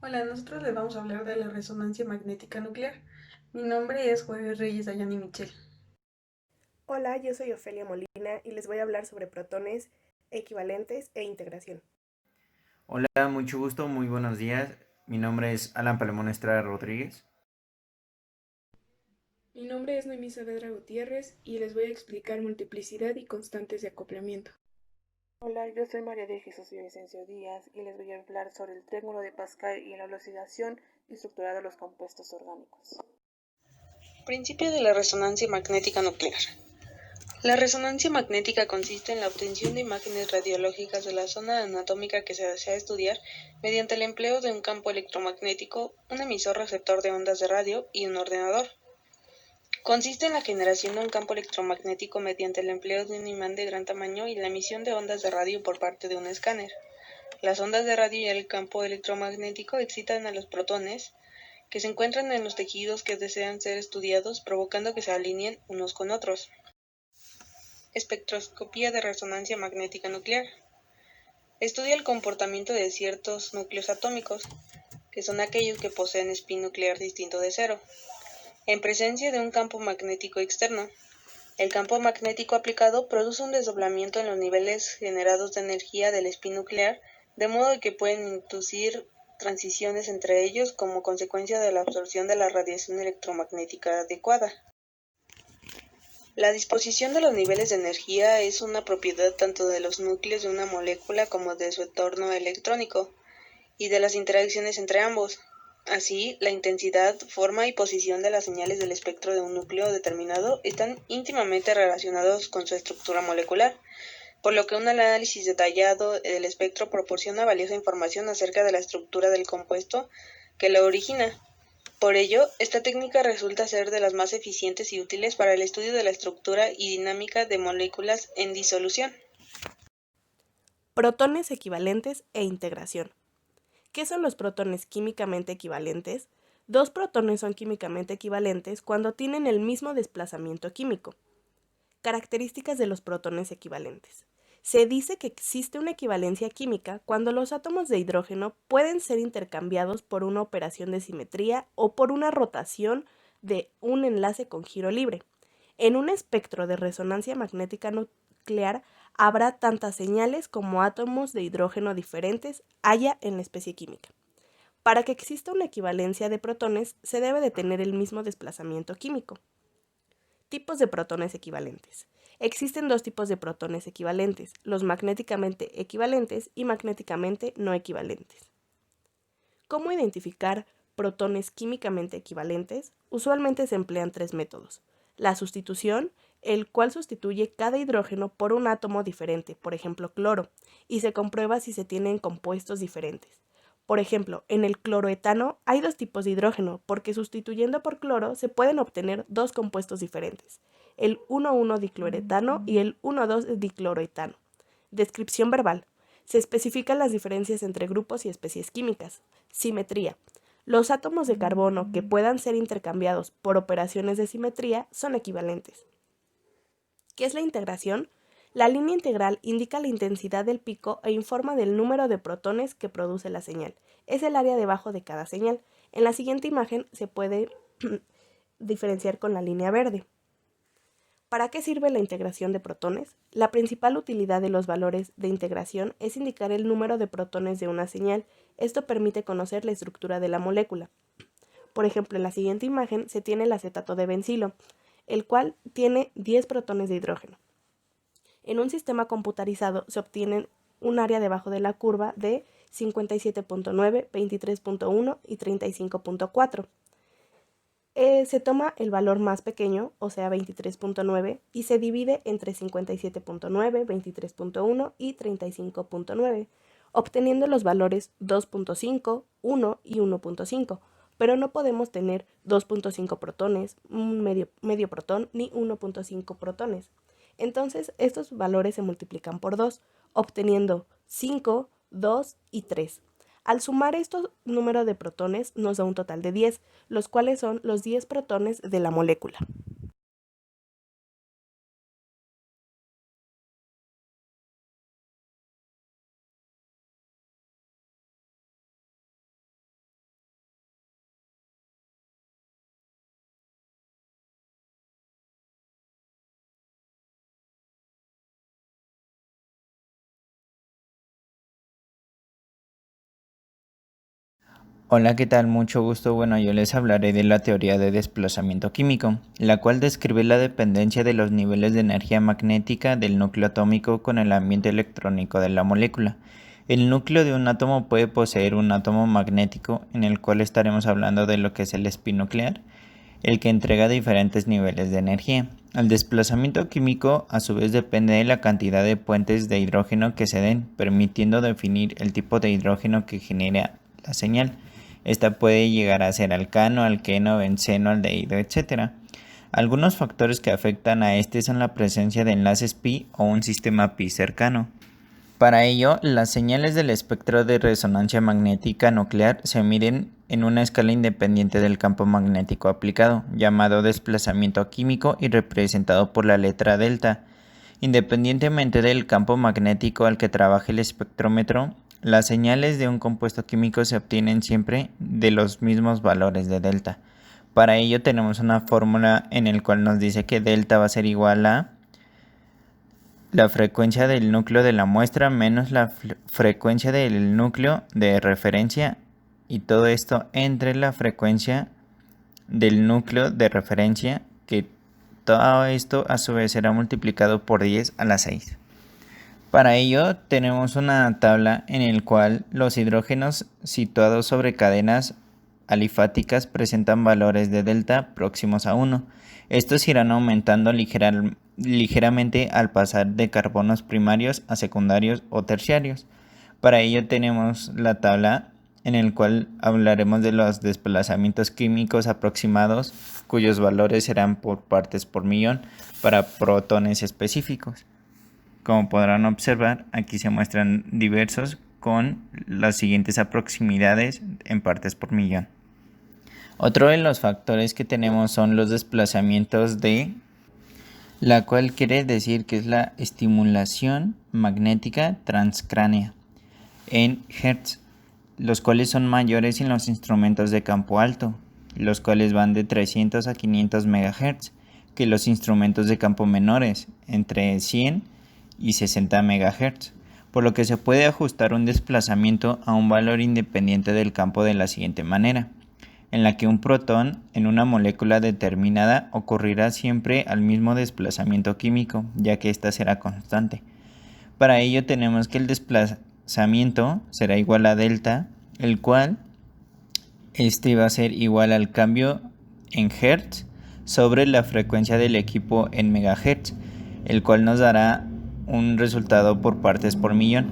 Hola, nosotros les vamos a hablar de la resonancia magnética nuclear. Mi nombre es Jueves Reyes Dayani Michel. Hola, yo soy Ofelia Molina y les voy a hablar sobre protones, equivalentes e integración. Hola, mucho gusto, muy buenos días. Mi nombre es Alan Palemón Estrada Rodríguez. Mi nombre es Noemí Saavedra Gutiérrez y les voy a explicar multiplicidad y constantes de acoplamiento. Hola, yo soy María de Jesús Vicencio Díaz y les voy a hablar sobre el triángulo de Pascal y la oxidación estructurada de los compuestos orgánicos. Principio de la resonancia magnética nuclear. La resonancia magnética consiste en la obtención de imágenes radiológicas de la zona anatómica que se desea estudiar mediante el empleo de un campo electromagnético, un emisor receptor de ondas de radio y un ordenador. Consiste en la generación de un campo electromagnético mediante el empleo de un imán de gran tamaño y la emisión de ondas de radio por parte de un escáner. Las ondas de radio y el campo electromagnético excitan a los protones, que se encuentran en los tejidos que desean ser estudiados, provocando que se alineen unos con otros. Espectroscopía de resonancia magnética nuclear. Estudia el comportamiento de ciertos núcleos atómicos, que son aquellos que poseen spin nuclear distinto de cero, en presencia de un campo magnético externo. El campo magnético aplicado produce un desdoblamiento en los niveles generados de energía del spin nuclear, de modo que pueden inducir transiciones entre ellos como consecuencia de la absorción de la radiación electromagnética adecuada. La disposición de los niveles de energía es una propiedad tanto de los núcleos de una molécula como de su entorno electrónico y de las interacciones entre ambos. Así, la intensidad, forma y posición de las señales del espectro de un núcleo determinado están íntimamente relacionados con su estructura molecular, por lo que un análisis detallado del espectro proporciona valiosa información acerca de la estructura del compuesto que lo origina. Por ello, esta técnica resulta ser de las más eficientes y útiles para el estudio de la estructura y dinámica de moléculas en disolución. Protones equivalentes e integración. ¿Qué son los protones químicamente equivalentes? Dos protones son químicamente equivalentes cuando tienen el mismo desplazamiento químico. Características de los protones equivalentes. Se dice que existe una equivalencia química cuando los átomos de hidrógeno pueden ser intercambiados por una operación de simetría o por una rotación de un enlace con giro libre. En un espectro de resonancia magnética nuclear habrá tantas señales como átomos de hidrógeno diferentes haya en la especie química. Para que exista una equivalencia de protones, se debe de tener el mismo desplazamiento químico. Tipos de protones equivalentes. Existen dos tipos de protones equivalentes, los magnéticamente equivalentes y magnéticamente no equivalentes. ¿Cómo identificar protones químicamente equivalentes? Usualmente se emplean tres métodos. La sustitución, el cual sustituye cada hidrógeno por un átomo diferente, por ejemplo cloro, y se comprueba si se tienen compuestos diferentes. Por ejemplo, en el cloroetano hay dos tipos de hidrógeno, porque sustituyendo por cloro se pueden obtener dos compuestos diferentes, el 1,1-dicloretano y el 1,2-dicloroetano. Descripción verbal. Se especifican las diferencias entre grupos y especies químicas. Simetría. Los átomos de carbono que puedan ser intercambiados por operaciones de simetría son equivalentes. ¿Qué es la integración? La línea integral indica la intensidad del pico e informa del número de protones que produce la señal. Es el área debajo de cada señal. En la siguiente imagen se puede diferenciar con la línea verde. ¿Para qué sirve la integración de protones? La principal utilidad de los valores de integración es indicar el número de protones de una señal. Esto permite conocer la estructura de la molécula. Por ejemplo, en la siguiente imagen se tiene el acetato de bencilo, el cual tiene 10 protones de hidrógeno. En un sistema computarizado se obtiene un área debajo de la curva de 57.9, 23.1 y 35.4. Se toma el valor más pequeño, o sea 23.9, y se divide entre 57.9, 23.1 y 35.9, obteniendo los valores 2.5, 1 y 1.5, pero no podemos tener 2.5 protones, un medio protón ni 1.5 protones. Entonces, estos valores se multiplican por 2, obteniendo 5, 2 y 3. Al sumar estos números de protones nos da un total de 10, los cuales son los 10 protones de la molécula. Hola, ¿qué tal? Mucho gusto. Bueno, yo les hablaré de la teoría de desplazamiento químico, la cual describe la dependencia de los niveles de energía magnética del núcleo atómico con el ambiente electrónico de la molécula. El núcleo de un átomo puede poseer un átomo magnético, en el cual estaremos hablando de lo que es el spin nuclear, el que entrega diferentes niveles de energía. El desplazamiento químico a su vez depende de la cantidad de puentes de hidrógeno que se den, permitiendo definir el tipo de hidrógeno que genera la señal. Esta puede llegar a ser alcano, alqueno, benceno, aldehído, etc. Algunos factores que afectan a este son la presencia de enlaces pi o un sistema pi cercano. Para ello, las señales del espectro de resonancia magnética nuclear se miden en una escala independiente del campo magnético aplicado, llamado desplazamiento químico y representado por la letra delta. Independientemente del campo magnético al que trabaje el espectrómetro, las señales de un compuesto químico se obtienen siempre de los mismos valores de delta. Para ello tenemos una fórmula en la cual nos dice que delta va a ser igual a la frecuencia del núcleo de la muestra menos la frecuencia del núcleo de referencia, y todo esto entre la frecuencia del núcleo de referencia, que todo esto a su vez será multiplicado por 10 a la 6. Para ello tenemos una tabla en la cual los hidrógenos situados sobre cadenas alifáticas presentan valores de delta próximos a 1. Estos irán aumentando ligeramente al pasar de carbonos primarios a secundarios o terciarios. Para ello tenemos la tabla en la cual hablaremos de los desplazamientos químicos aproximados, cuyos valores serán por partes por millón para protones específicos. Como podrán observar, aquí se muestran diversos con las siguientes aproximidades en partes por millón. Otro de los factores que tenemos son los desplazamientos de, la cual quiere decir que es la estimulación magnética transcránea en Hertz, los cuales son mayores en los instrumentos de campo alto, los cuales van de 300 a 500 MHz, que los instrumentos de campo menores, entre 100 y 60 MHz, por lo que se puede ajustar un desplazamiento a un valor independiente del campo de la siguiente manera, en la que un protón en una molécula determinada ocurrirá siempre al mismo desplazamiento químico, ya que ésta será constante. Para ello tenemos que el desplazamiento será igual a delta, el cual va a ser igual al cambio en Hertz sobre la frecuencia del equipo en megahertz, el cual nos dará un resultado por partes por millón.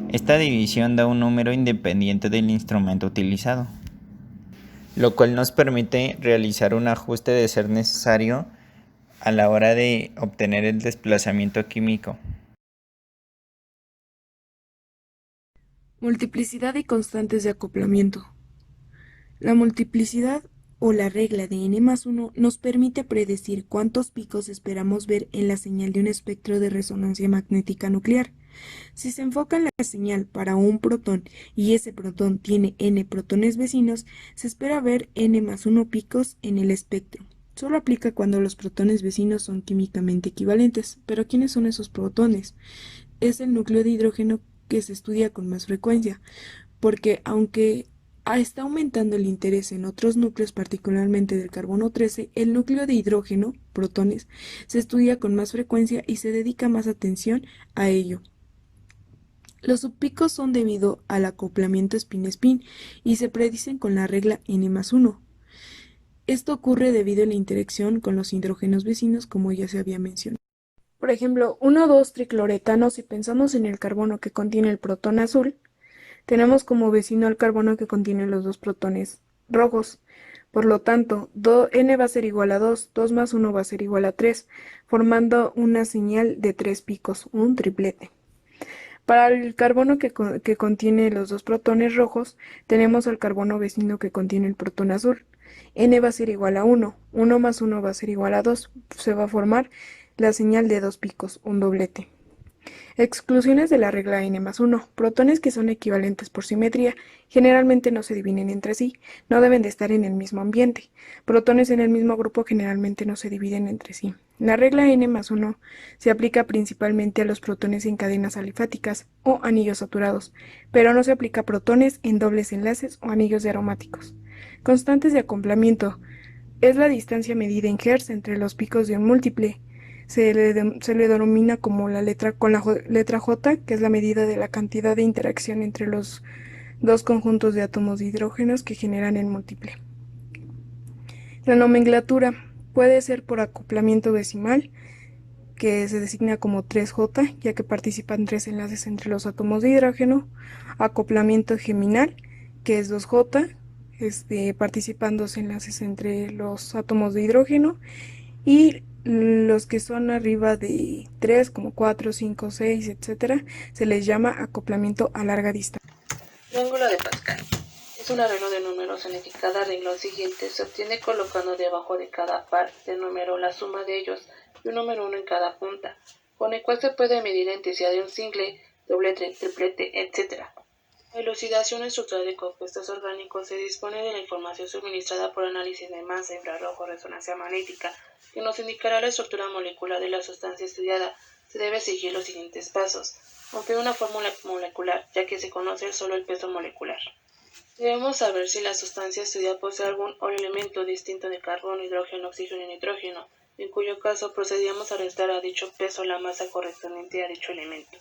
Esta división da un número independiente del instrumento utilizado, lo cual nos permite realizar un ajuste de ser necesario a la hora de obtener el desplazamiento químico. Multiplicidad y constantes de acoplamiento. La multiplicidad o la regla de n+1 nos permite predecir cuántos picos esperamos ver en la señal de un espectro de resonancia magnética nuclear. Si se enfoca en la señal para un protón y ese protón tiene n protones vecinos, se espera ver n+1 picos en el espectro. Solo aplica cuando los protones vecinos son químicamente equivalentes. ¿Pero quiénes son esos protones? Es el núcleo de hidrógeno que se estudia con más frecuencia, porque aunque está aumentando el interés en otros núcleos, particularmente del carbono 13, el núcleo de hidrógeno, protones, se estudia con más frecuencia y se dedica más atención a ello. Los subpicos son debido al acoplamiento spin-spin y se predicen con la regla n+1. Esto ocurre debido a la interacción con los hidrógenos vecinos, como ya se había mencionado. Por ejemplo, 1,2-tricloretano, si pensamos en el carbono que contiene el protón azul, tenemos como vecino al carbono que contiene los dos protones rojos. Por lo tanto, n va a ser igual a 2, 2 más 1 va a ser igual a 3, formando una señal de 3 picos, un triplete. Para el carbono que contiene los dos protones rojos, tenemos al carbono vecino que contiene el protón azul. N va a ser igual a 1, 1 más 1 va a ser igual a 2, se va a formar la señal de 2 picos, un doblete. Exclusiones de la regla n+1. Protones que son equivalentes por simetría generalmente no se dividen entre sí, no deben de estar en el mismo ambiente. Protones en el mismo grupo generalmente no se dividen entre sí. La regla n+1 se aplica principalmente a los protones en cadenas alifáticas o anillos saturados, pero no se aplica a protones en dobles enlaces o anillos de aromáticos. Constantes de acoplamiento. Es la distancia medida en Hertz entre los picos de un múltiple. Se le denomina como la letra J, que es la medida de la cantidad de interacción entre los dos conjuntos de átomos de hidrógenos que generan el múltiple. La nomenclatura puede ser por acoplamiento decimal, que se designa como 3J, ya que participan 3 enlaces entre los átomos de hidrógeno, acoplamiento geminal, que es 2J, participan 2 enlaces entre los átomos de hidrógeno, y los que son arriba de 3, como 4, 5, 6, etc., se les llama acoplamiento a larga distancia. Triángulo de Pascal. Es un arreglo de números en el que cada arreglo siguiente se obtiene colocando debajo de cada par de número la suma de ellos y un número 1 en cada punta, con el cual se puede medir la intensidad de un single, doblete, triplete, etc. La elucidación estructural de compuestos orgánicos se dispone de la información suministrada por análisis de masa, infrarrojo, resonancia magnética, que nos indicará la estructura molecular de la sustancia estudiada. Se debe seguir los siguientes pasos, aunque de una fórmula molecular, ya que se conoce solo el peso molecular. Debemos saber si la sustancia estudiada posee algún elemento distinto de carbono, hidrógeno, oxígeno y nitrógeno, en cuyo caso procedíamos a restar a dicho peso la masa correspondiente a dicho elemento.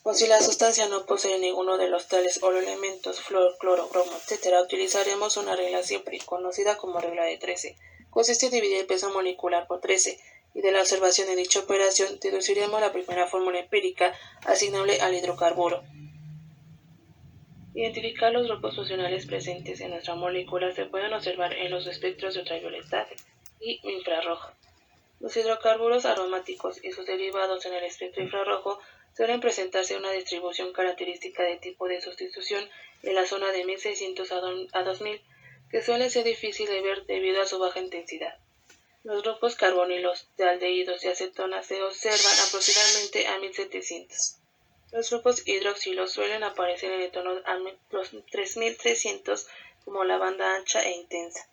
O si la sustancia no posee ninguno de los tales elementos, flúor, cloro, bromo, etc., utilizaremos una regla simple, conocida como regla de 13. Consiste en dividir el peso molecular por 13, y de la observación de dicha operación deduciremos la primera fórmula empírica asignable al hidrocarburo. Identificar los grupos funcionales presentes en nuestra molécula se pueden observar en los espectros de ultravioleta y infrarrojo. Los hidrocarburos aromáticos y sus derivados en el espectro infrarrojo suelen presentarse una distribución característica de tipo de sustitución en la zona de 1600 a 2000, que suele ser difícil de ver debido a su baja intensidad. Los grupos carbonilos de aldehídos y acetonas se observan aproximadamente a 1700. Los grupos hidroxilos suelen aparecer en el tono a los 3300 como la banda ancha e intensa.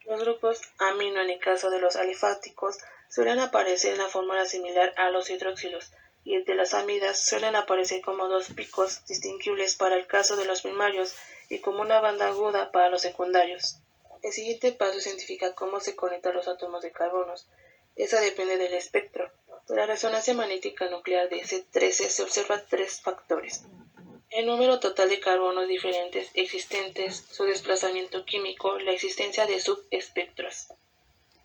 Los grupos amino en el caso de los alifáticos suelen aparecer en la fórmula similar a los hidroxilos, y el de las amidas suelen aparecer como dos picos distinguibles para el caso de los primarios y como una banda aguda para los secundarios. El siguiente paso es identificar cómo se conectan los átomos de carbonos. Eso depende del espectro. De la resonancia magnética nuclear de C13 se observan 3 factores: el número total de carbonos diferentes existentes, su desplazamiento químico, la existencia de subespectros.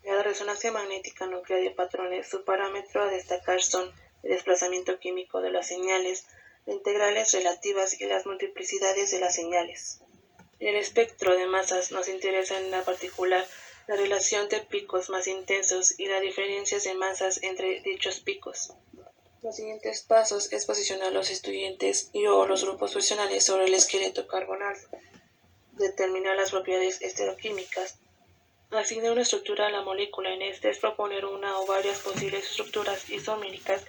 De la resonancia magnética nuclear de patrones, su parámetro a destacar son el desplazamiento químico de las señales, las integrales relativas y las multiplicidades de las señales. En el espectro de masas nos interesa en particular la relación de picos más intensos y las diferencias de masas entre dichos picos. Los siguientes pasos es posicionar los estudiantes o los grupos funcionales sobre el esqueleto carbonal, determinar las propiedades estereoquímicas, asignar una estructura a la molécula. En este es proponer una o varias posibles estructuras isoméricas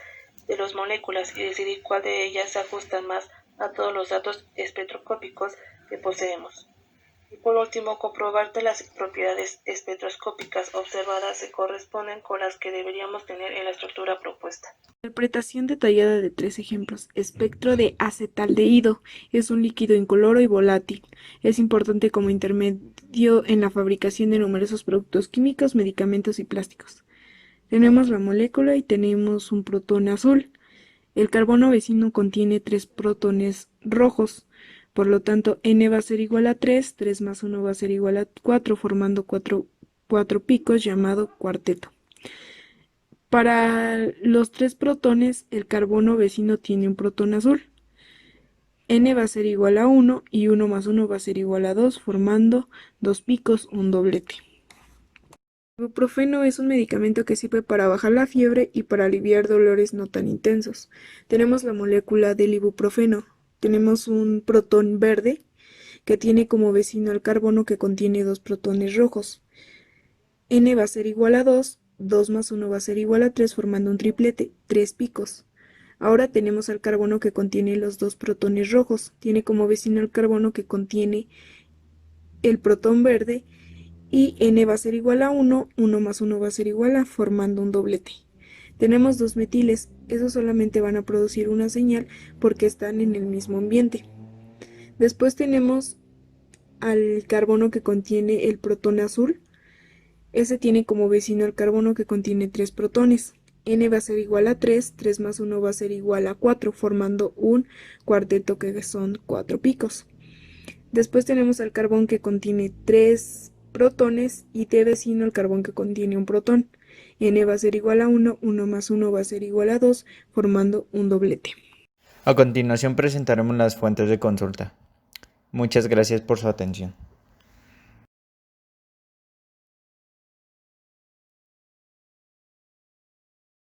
de las moléculas y decidir cuál de ellas se ajusta más a todos los datos espectroscópicos que poseemos. Y por último, comprobar que las propiedades espectroscópicas observadas se corresponden con las que deberíamos tener en la estructura propuesta. Interpretación detallada de 3 ejemplos. Espectro de acetaldehído. Es un líquido incoloro y volátil. Es importante como intermedio en la fabricación de numerosos productos químicos, medicamentos y plásticos. Tenemos la molécula y tenemos un protón azul. El carbono vecino contiene 3 protones rojos. Por lo tanto, N va a ser igual a 3, 3 más 1 va a ser igual a 4, formando 4 picos llamado cuarteto. Para los 3 protones, el carbono vecino tiene un protón azul. N va a ser igual a 1 y 1 más 1 va a ser igual a 2, formando 2 picos, un doblete. El ibuprofeno es un medicamento que sirve para bajar la fiebre y para aliviar dolores no tan intensos. Tenemos la molécula del ibuprofeno. Tenemos un protón verde que tiene como vecino al carbono que contiene 2 protones rojos. N va a ser igual a 2, 2 más 1 va a ser igual a 3, formando un triplete, 3 picos. Ahora tenemos al carbono que contiene los dos protones rojos. Tiene como vecino el carbono que contiene el protón verde y N va a ser igual a 1, 1 más 1 va a ser igual a, formando un doblete. Tenemos dos metiles, esos solamente van a producir una señal porque están en el mismo ambiente. Después tenemos al carbono que contiene el protón azul. Ese tiene como vecino el carbono que contiene 3 protones. N va a ser igual a 3, 3 más 1 va a ser igual a 4, formando un cuarteto que son 4 picos. Después tenemos al carbón que contiene 3 protones y de vecino el carbón que contiene un protón. N va a ser igual a 1, 1 más 1 va a ser igual a 2, formando un doblete. A continuación presentaremos las fuentes de consulta. Muchas gracias por su atención.